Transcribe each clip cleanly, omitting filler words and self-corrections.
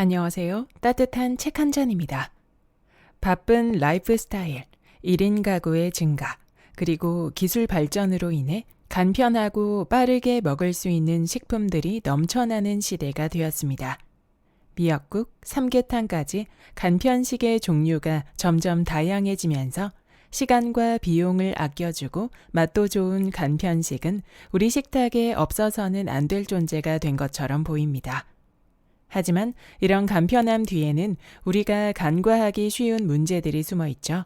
안녕하세요. 따뜻한 책 한 잔입니다. 바쁜 라이프 스타일, 1인 가구의 증가, 그리고 기술 발전으로 인해 간편하고 빠르게 먹을 수 있는 식품들이 넘쳐나는 시대가 되었습니다. 미역국, 삼계탕까지 간편식의 종류가 점점 다양해지면서 시간과 비용을 아껴주고 맛도 좋은 간편식은 우리 식탁에 없어서는 안 될 존재가 된 것처럼 보입니다. 하지만 이런 간편함 뒤에는 우리가 간과하기 쉬운 문제들이 숨어 있죠.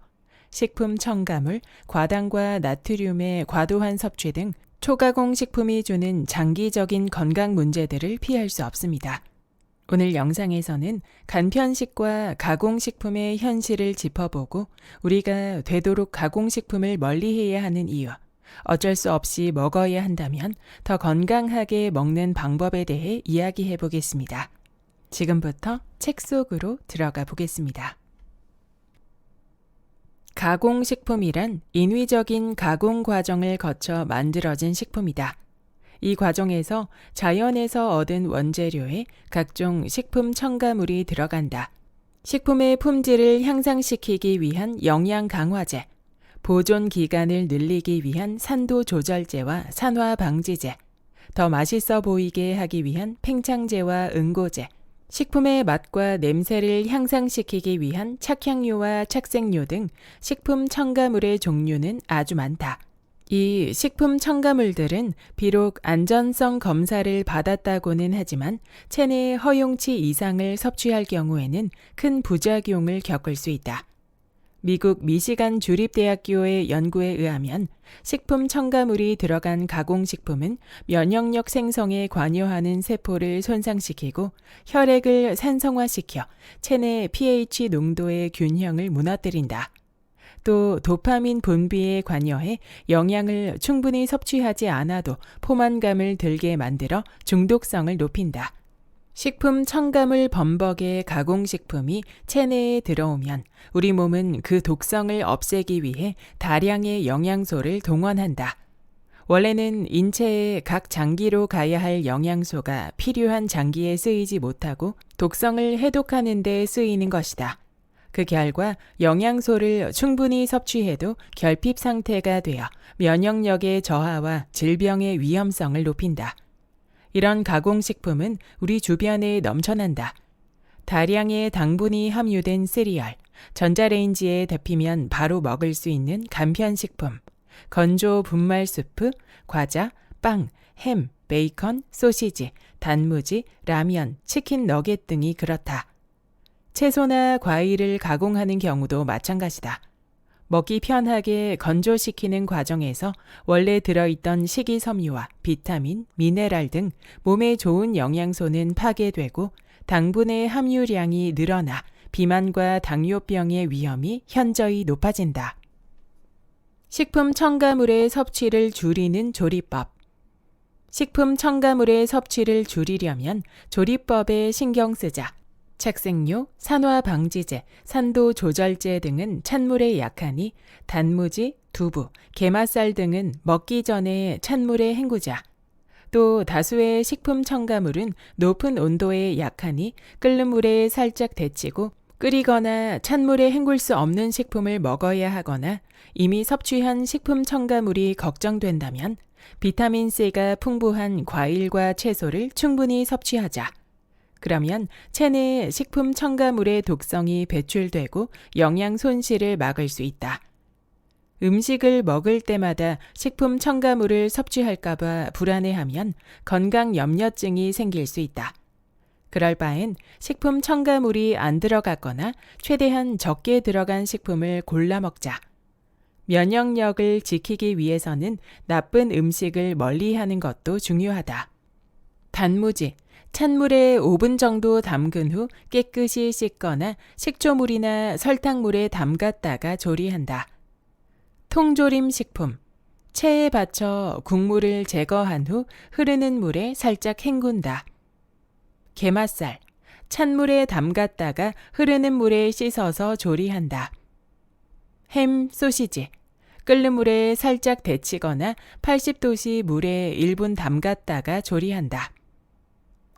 식품 첨가물, 과당과 나트륨의 과도한 섭취 등 초가공 식품이 주는 장기적인 건강 문제들을 피할 수 없습니다. 오늘 영상에서는 간편식과 가공식품의 현실을 짚어보고 우리가 되도록 가공식품을 멀리해야 하는 이유, 어쩔 수 없이 먹어야 한다면 더 건강하게 먹는 방법에 대해 이야기해 보겠습니다. 지금부터 책 속으로 들어가 보겠습니다. 가공식품이란 인위적인 가공 과정을 거쳐 만들어진 식품이다. 이 과정에서 자연에서 얻은 원재료에 각종 식품 첨가물이 들어간다. 식품의 품질을 향상시키기 위한 영양 강화제, 보존 기간을 늘리기 위한 산도 조절제와 산화 방지제, 더 맛있어 보이게 하기 위한 팽창제와 응고제, 식품의 맛과 냄새를 향상시키기 위한 착향료와 착색료 등 식품 첨가물의 종류는 아주 많다. 이 식품 첨가물들은 비록 안전성 검사를 받았다고는 하지만 체내 허용치 이상을 섭취할 경우에는 큰 부작용을 겪을 수 있다. 미국 미시간 주립대학교의 연구에 의하면 식품 첨가물이 들어간 가공식품은 면역력 생성에 관여하는 세포를 손상시키고 혈액을 산성화시켜 체내 pH 농도의 균형을 무너뜨린다. 또 도파민 분비에 관여해 영양을 충분히 섭취하지 않아도 포만감을 들게 만들어 중독성을 높인다. 식품 첨가물 범벅의 가공식품이 체내에 들어오면 우리 몸은 그 독성을 없애기 위해 다량의 영양소를 동원한다. 원래는 인체의 각 장기로 가야 할 영양소가 필요한 장기에 쓰이지 못하고 독성을 해독하는 데 쓰이는 것이다. 그 결과 영양소를 충분히 섭취해도 결핍 상태가 되어 면역력의 저하와 질병의 위험성을 높인다. 이런 가공식품은 우리 주변에 넘쳐난다. 다량의 당분이 함유된 시리얼, 전자레인지에 데피면 바로 먹을 수 있는 간편식품, 건조 분말 수프, 과자, 빵, 햄, 베이컨, 소시지, 단무지, 라면, 치킨 너겟 등이 그렇다. 채소나 과일을 가공하는 경우도 마찬가지다. 먹기 편하게 건조시키는 과정에서 원래 들어있던 식이섬유와 비타민, 미네랄 등 몸에 좋은 영양소는 파괴되고 당분의 함유량이 늘어나 비만과 당뇨병의 위험이 현저히 높아진다. 식품 첨가물의 섭취를 줄이는 조리법. 식품 첨가물의 섭취를 줄이려면 조리법에 신경 쓰자. 착색료, 산화 방지제, 산도 조절제 등은 찬물에 약하니 단무지, 두부, 게맛살 등은 먹기 전에 찬물에 헹구자. 또 다수의 식품 첨가물은 높은 온도에 약하니 끓는 물에 살짝 데치고 끓이거나 찬물에 헹굴 수 없는 식품을 먹어야 하거나 이미 섭취한 식품 첨가물이 걱정된다면 비타민C가 풍부한 과일과 채소를 충분히 섭취하자. 그러면 체내에 식품 첨가물의 독성이 배출되고 영양 손실을 막을 수 있다. 음식을 먹을 때마다 식품 첨가물을 섭취할까봐 불안해하면 건강 염려증이 생길 수 있다. 그럴 바엔 식품 첨가물이 안 들어갔거나 최대한 적게 들어간 식품을 골라 먹자. 면역력을 지키기 위해서는 나쁜 음식을 멀리하는 것도 중요하다. 단무지, 찬물에 5분 정도 담근 후 깨끗이 씻거나 식초물이나 설탕물에 담갔다가 조리한다. 통조림 식품, 체에 받쳐 국물을 제거한 후 흐르는 물에 살짝 헹군다. 게맛살, 찬물에 담갔다가 흐르는 물에 씻어서 조리한다. 햄, 소시지, 끓는 물에 살짝 데치거나 80도씨 물에 1분 담갔다가 조리한다.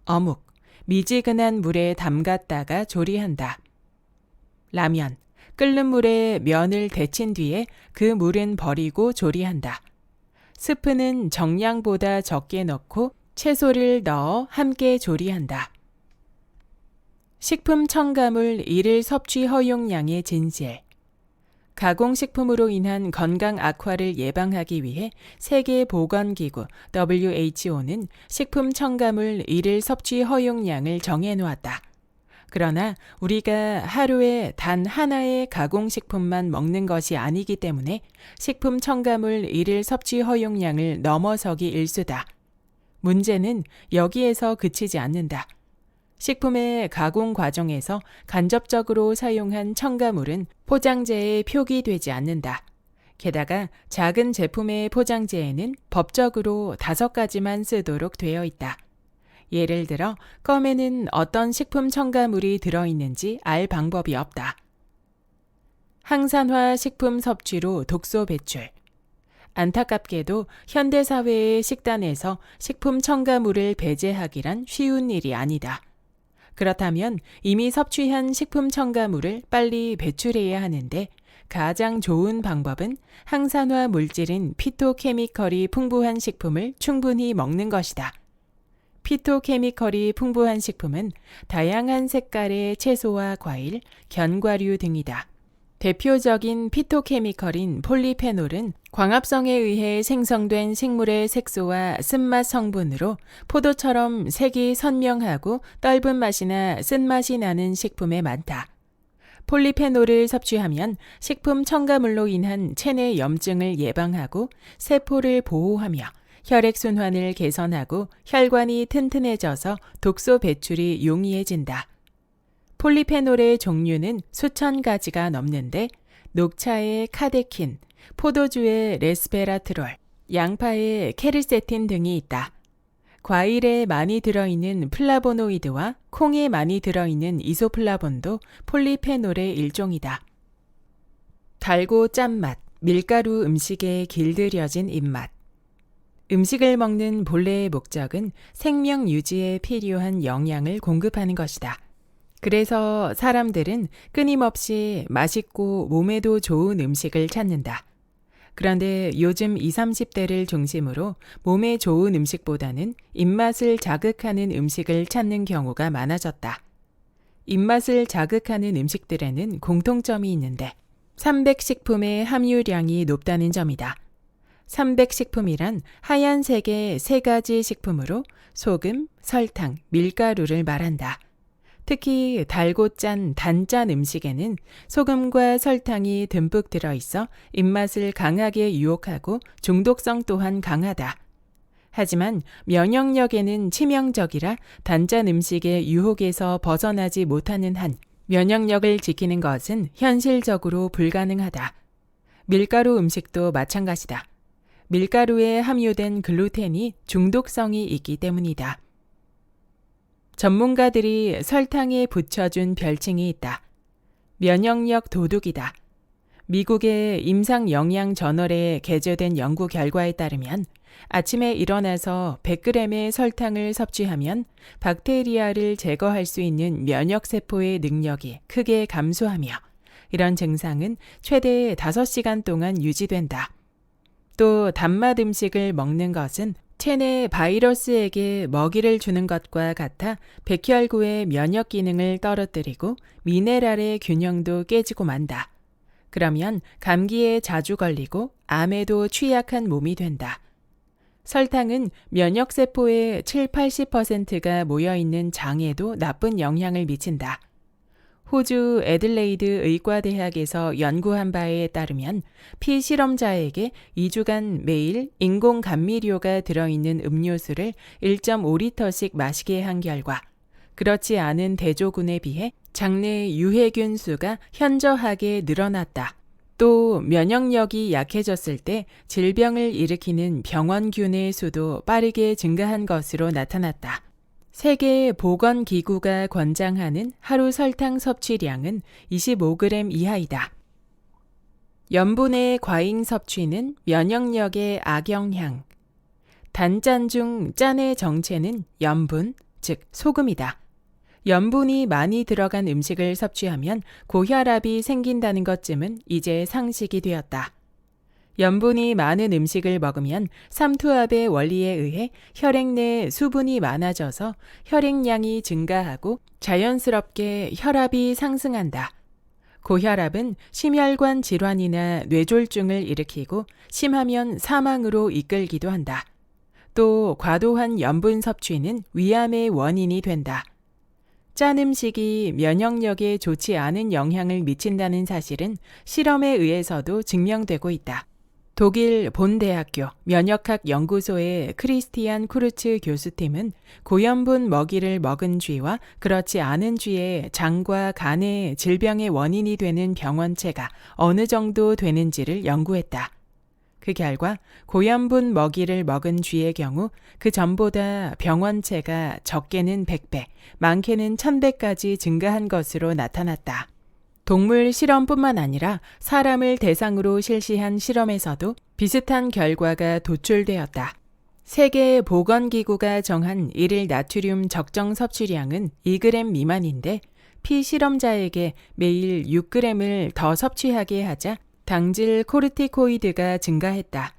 어묵, 미지근한 물에 담갔다가 조리한다. 라면, 끓는 물에 면을 데친 뒤에 그 물은 버리고 조리한다. 스프는 정량보다 적게 넣고 채소를 넣어 함께 조리한다. 식품 첨가물 일일 섭취 허용량의 진실. 가공식품으로 인한 건강 악화를 예방하기 위해 세계보건기구 WHO는 식품 첨가물 일일 섭취 허용량을 정해놓았다. 그러나 우리가 하루에 단 하나의 가공식품만 먹는 것이 아니기 때문에 식품 첨가물 일일 섭취 허용량을 넘어서기 일쑤다. 문제는 여기에서 그치지 않는다. 식품의 가공 과정에서 간접적으로 사용한 첨가물은 포장재에 표기되지 않는다. 게다가 작은 제품의 포장재에는 법적으로 5가지만 쓰도록 되어 있다. 예를 들어 껌에는 어떤 식품 첨가물이 들어있는지 알 방법이 없다. 항산화 식품 섭취로 독소 배출. 안타깝게도 현대사회의 식단에서 식품 첨가물을 배제하기란 쉬운 일이 아니다. 그렇다면 이미 섭취한 식품 첨가물을 빨리 배출해야 하는데 가장 좋은 방법은 항산화 물질인 피토케미컬이 풍부한 식품을 충분히 먹는 것이다. 피토케미컬이 풍부한 식품은 다양한 색깔의 채소와 과일, 견과류 등이다. 대표적인 피토케미컬인 폴리페놀은 광합성에 의해 생성된 식물의 색소와 쓴맛 성분으로 포도처럼 색이 선명하고 떫은 맛이나 쓴맛이 나는 식품에 많다. 폴리페놀을 섭취하면 식품 첨가물로 인한 체내 염증을 예방하고 세포를 보호하며 혈액순환을 개선하고 혈관이 튼튼해져서 독소 배출이 용이해진다. 폴리페놀의 종류는 수천 가지가 넘는데 녹차의 카데킨, 포도주의 레스베라트롤, 양파의 케르세틴 등이 있다. 과일에 많이 들어있는 플라보노이드와 콩에 많이 들어있는 이소플라본도 폴리페놀의 일종이다. 달고 짠맛, 밀가루 음식에 길들여진 입맛. 음식을 먹는 본래의 목적은 생명 유지에 필요한 영양을 공급하는 것이다. 그래서 사람들은 끊임없이 맛있고 몸에도 좋은 음식을 찾는다. 그런데 요즘 20, 30대를 중심으로 몸에 좋은 음식보다는 입맛을 자극하는 음식을 찾는 경우가 많아졌다. 입맛을 자극하는 음식들에는 공통점이 있는데 300식품의 함유량이 높다는 점이다. 300식품이란 하얀색의 3가지 식품으로 소금, 설탕, 밀가루를 말한다. 특히 달고 짠, 단짠 음식에는 소금과 설탕이 듬뿍 들어있어 입맛을 강하게 유혹하고 중독성 또한 강하다. 하지만 면역력에는 치명적이라 단짠 음식의 유혹에서 벗어나지 못하는 한 면역력을 지키는 것은 현실적으로 불가능하다. 밀가루 음식도 마찬가지다. 밀가루에 함유된 글루텐이 중독성이 있기 때문이다. 전문가들이 설탕에 붙여준 별칭이 있다. 면역력 도둑이다. 미국의 임상영양저널에 게재된 연구 결과에 따르면 아침에 일어나서 100g의 설탕을 섭취하면 박테리아를 제거할 수 있는 면역세포의 능력이 크게 감소하며 이런 증상은 최대 5시간 동안 유지된다. 또 단맛 음식을 먹는 것은 체내 바이러스에게 먹이를 주는 것과 같아 백혈구의 면역 기능을 떨어뜨리고 미네랄의 균형도 깨지고 만다. 그러면 감기에 자주 걸리고 암에도 취약한 몸이 된다. 설탕은 면역세포의 7, 80%가 모여있는 장에도 나쁜 영향을 미친다. 호주 애들레이드 의과대학에서 연구한 바에 따르면 피실험자에게 2주간 매일 인공 감미료가 들어있는 음료수를 1.5리터씩 마시게 한 결과 그렇지 않은 대조군에 비해 장내 유해균 수가 현저하게 늘어났다. 또 면역력이 약해졌을 때 질병을 일으키는 병원균의 수도 빠르게 증가한 것으로 나타났다. 세계보건기구가 권장하는 하루 설탕 섭취량은 25g 이하이다. 염분의 과잉 섭취는 면역력에 악영향. 단짠 중 짠의 정체는 염분, 즉 소금이다. 염분이 많이 들어간 음식을 섭취하면 고혈압이 생긴다는 것쯤은 이제 상식이 되었다. 염분이 많은 음식을 먹으면 삼투압의 원리에 의해 혈액 내 수분이 많아져서 혈액량이 증가하고 자연스럽게 혈압이 상승한다. 고혈압은 심혈관 질환이나 뇌졸중을 일으키고 심하면 사망으로 이끌기도 한다. 또 과도한 염분 섭취는 위암의 원인이 된다. 짠 음식이 면역력에 좋지 않은 영향을 미친다는 사실은 실험에 의해서도 증명되고 있다. 독일 본대학교 면역학 연구소의 크리스티안 쿠르츠 교수팀은 고염분 먹이를 먹은 쥐와 그렇지 않은 쥐의 장과 간의 질병의 원인이 되는 병원체가 어느 정도 되는지를 연구했다. 그 결과 고염분 먹이를 먹은 쥐의 경우 그 전보다 병원체가 적게는 100배, 많게는 1000배까지 증가한 것으로 나타났다. 동물 실험뿐만 아니라 사람을 대상으로 실시한 실험에서도 비슷한 결과가 도출되었다. 세계보건기구가 정한 일일 나트륨 적정 섭취량은 2g 미만인데 피실험자에게 매일 6g을 더 섭취하게 하자 당질 코르티코이드가 증가했다.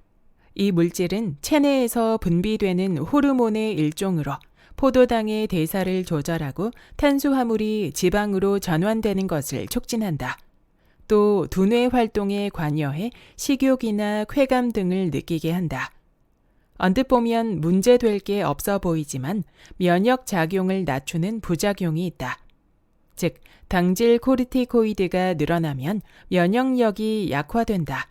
이 물질은 체내에서 분비되는 호르몬의 일종으로 포도당의 대사를 조절하고 탄수화물이 지방으로 전환되는 것을 촉진한다. 또 두뇌 활동에 관여해 식욕이나 쾌감 등을 느끼게 한다. 언뜻 보면 문제될 게 없어 보이지만 면역 작용을 낮추는 부작용이 있다. 즉, 당질 코르티코이드가 늘어나면 면역력이 약화된다.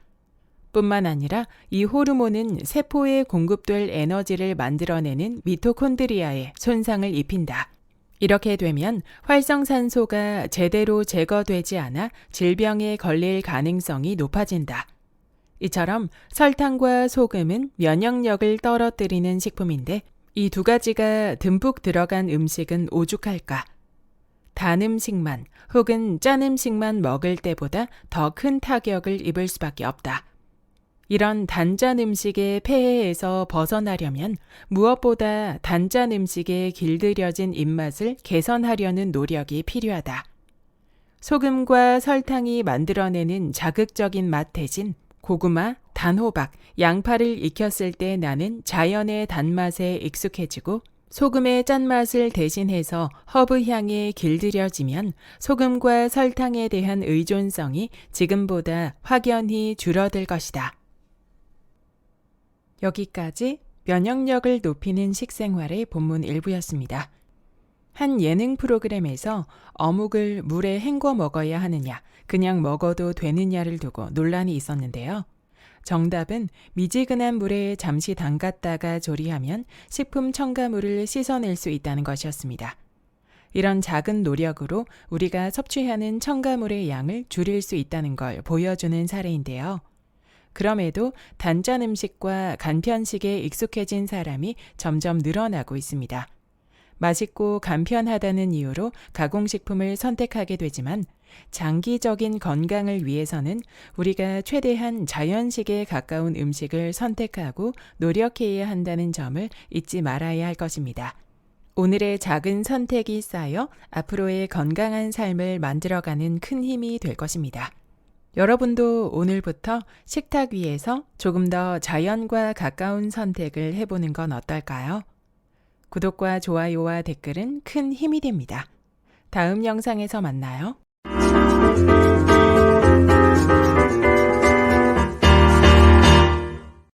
뿐만 아니라 이 호르몬은 세포에 공급될 에너지를 만들어내는 미토콘드리아에 손상을 입힌다. 이렇게 되면 활성산소가 제대로 제거되지 않아 질병에 걸릴 가능성이 높아진다. 이처럼 설탕과 소금은 면역력을 떨어뜨리는 식품인데 이 두 가지가 듬뿍 들어간 음식은 오죽할까? 단 음식만 혹은 짠 음식만 먹을 때보다 더 큰 타격을 입을 수밖에 없다. 이런 단짠 음식의 폐해에서 벗어나려면 무엇보다 단짠 음식에 길들여진 입맛을 개선하려는 노력이 필요하다. 소금과 설탕이 만들어내는 자극적인 맛 대신 고구마, 단호박, 양파를 익혔을 때 나는 자연의 단맛에 익숙해지고 소금의 짠맛을 대신해서 허브 향에 길들여지면 소금과 설탕에 대한 의존성이 지금보다 확연히 줄어들 것이다. 여기까지 면역력을 높이는 식생활의 본문 일부였습니다. 한 예능 프로그램에서 어묵을 물에 헹궈 먹어야 하느냐, 그냥 먹어도 되느냐를 두고 논란이 있었는데요. 정답은 미지근한 물에 잠시 담갔다가 조리하면 식품 첨가물을 씻어낼 수 있다는 것이었습니다. 이런 작은 노력으로 우리가 섭취하는 첨가물의 양을 줄일 수 있다는 걸 보여주는 사례인데요. 그럼에도 단짠 음식과 간편식에 익숙해진 사람이 점점 늘어나고 있습니다. 맛있고 간편하다는 이유로 가공식품을 선택하게 되지만 장기적인 건강을 위해서는 우리가 최대한 자연식에 가까운 음식을 선택하고 노력해야 한다는 점을 잊지 말아야 할 것입니다. 오늘의 작은 선택이 쌓여 앞으로의 건강한 삶을 만들어가는 큰 힘이 될 것입니다. 여러분도 오늘부터 식탁 위에서 조금 더 자연과 가까운 선택을 해보는 건 어떨까요? 구독과 좋아요와 댓글은 큰 힘이 됩니다. 다음 영상에서 만나요.